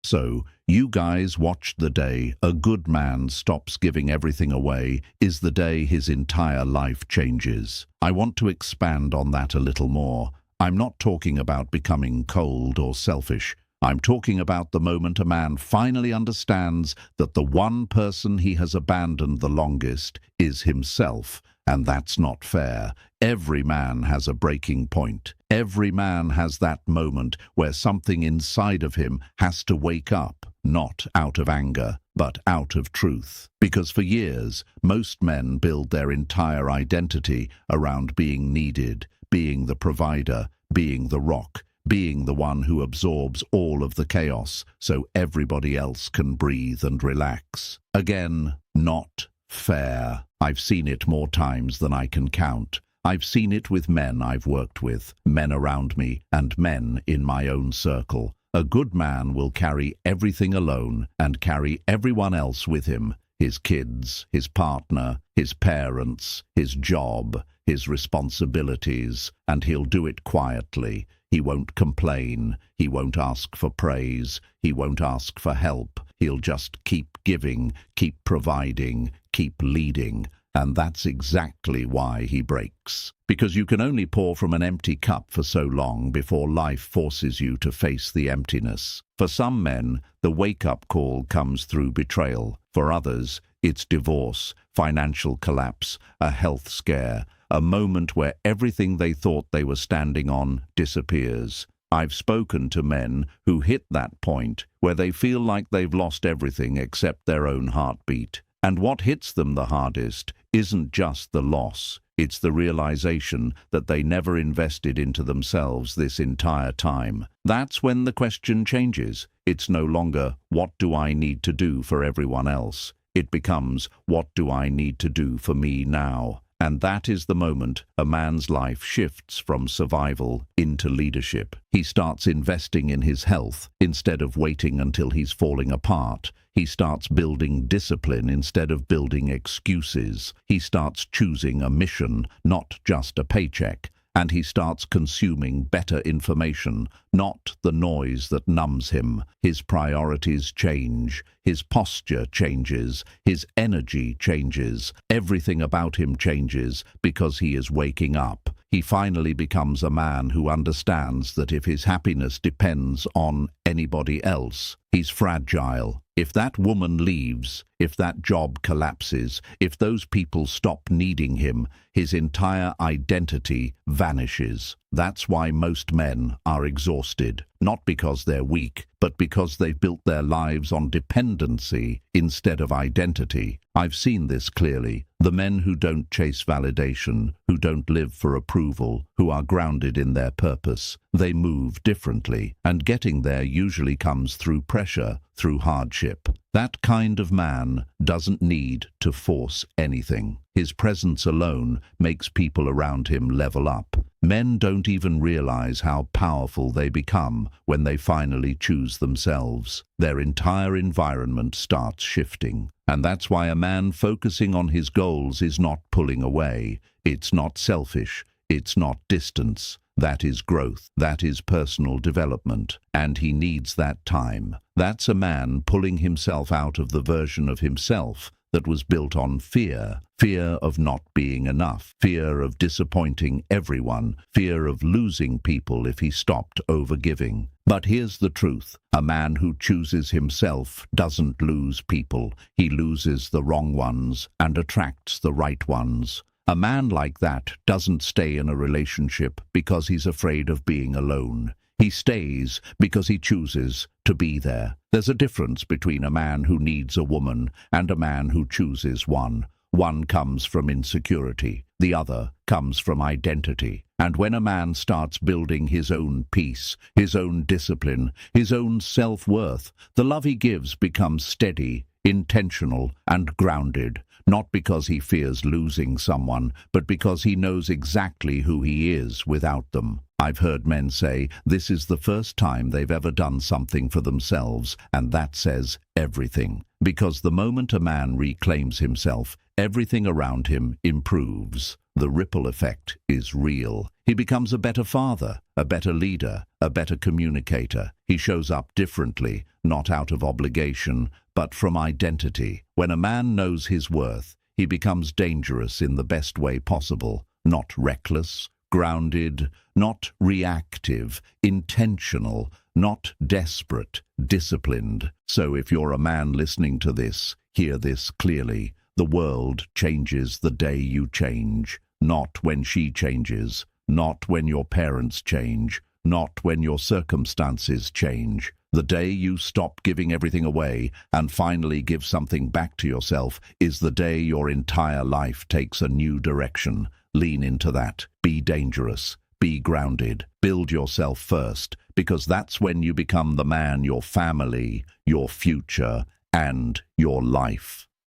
So, you guys watched the day a good man stops giving everything away is the day his entire life changes. I want to expand on that a little more. I'm not talking about becoming cold or selfish. I'm talking about the moment a man finally understands that the one person he has abandoned the longest is himself, and that's not fair. Every man has a breaking point. Every man has that moment where something inside of him has to wake up, not out of anger, but out of truth. Because for years, most men build their entire identity around being needed, being the provider, being the rock, being the one who absorbs all of the chaos so everybody else can breathe and relax. Again, not fair. I've seen it more times than I can count. I've seen it with men I've worked with, men around me, and men in my own circle. A good man will carry everything alone and carry everyone else with him. His kids, his partner, his parents, his job, his responsibilities, and he'll do it quietly. He won't complain. He won't ask for praise. He won't ask for help. He'll just keep giving, keep providing, keep leading. And that's exactly why he breaks. Because you can only pour from an empty cup for so long before life forces you to face the emptiness. For some men, the wake-up call comes through betrayal. For others, it's divorce, financial collapse, a health scare, a moment where everything they thought they were standing on disappears. I've spoken to men who hit that point where they feel like they've lost everything except their own heartbeat. And what hits them the hardest isn't just the loss, it's the realization that they never invested into themselves this entire time. That's when the question changes. It's no longer, what do I need to do for everyone else? It becomes, what do I need to do for me now? And that is the moment a man's life shifts from survival into leadership. He starts investing in his health instead of waiting until he's falling apart. He starts building discipline instead of building excuses. He starts choosing a mission, not just a paycheck. And he starts consuming better information, not the noise that numbs him. His priorities change. His posture changes. His energy changes. Everything about him changes because he is waking up. He finally becomes a man who understands that if his happiness depends on anybody else, he's fragile. If that woman leaves, if that job collapses, if those people stop needing him, his entire identity vanishes. That's why most men are exhausted, not because they're weak, but because they've built their lives on dependency instead of identity. I've seen this clearly. The men who don't chase validation, who don't live for approval, who are grounded in their purpose, they move differently, and getting there usually comes through pressure, through hardship. That kind of man doesn't need to force anything. His presence alone makes people around him level up. Men don't even realize how powerful they become when they finally choose themselves. Their entire environment starts shifting. And that's why a man focusing on his goals is not pulling away. It's not selfish. It's not distance. That is growth. That is personal development. And he needs that time. That's a man pulling himself out of the version of himself that was built on fear. Fear of not being enough. Fear of disappointing everyone. Fear of losing people if he stopped overgiving. But here's the truth. A man who chooses himself doesn't lose people. He loses the wrong ones and attracts the right ones. A man like that doesn't stay in a relationship because he's afraid of being alone. He stays because he chooses to be there. There's a difference between a man who needs a woman and a man who chooses one. One comes from insecurity. The other comes from identity. And when a man starts building his own peace, his own discipline, his own self-worth, the love he gives becomes steady, intentional, and grounded. Not because he fears losing someone, but because he knows exactly who he is without them. I've heard men say this is the first time they've ever done something for themselves, and that says everything. Because the moment a man reclaims himself, everything around him improves. The ripple effect is real. He becomes a better father, a better leader, a better communicator. He shows up differently, not out of obligation, but from identity. When a man knows his worth, he becomes dangerous in the best way possible, not reckless, grounded, not reactive, intentional, not desperate, disciplined. So if you're a man listening to this, hear this clearly. The world changes the day you change, not when she changes, not when your parents change, not when your circumstances change. The day you stop giving everything away and finally give something back to yourself is the day your entire life takes a new direction. Lean into that. Be dangerous. Be grounded. Build yourself first, because that's when you become the man your family, your future, and your life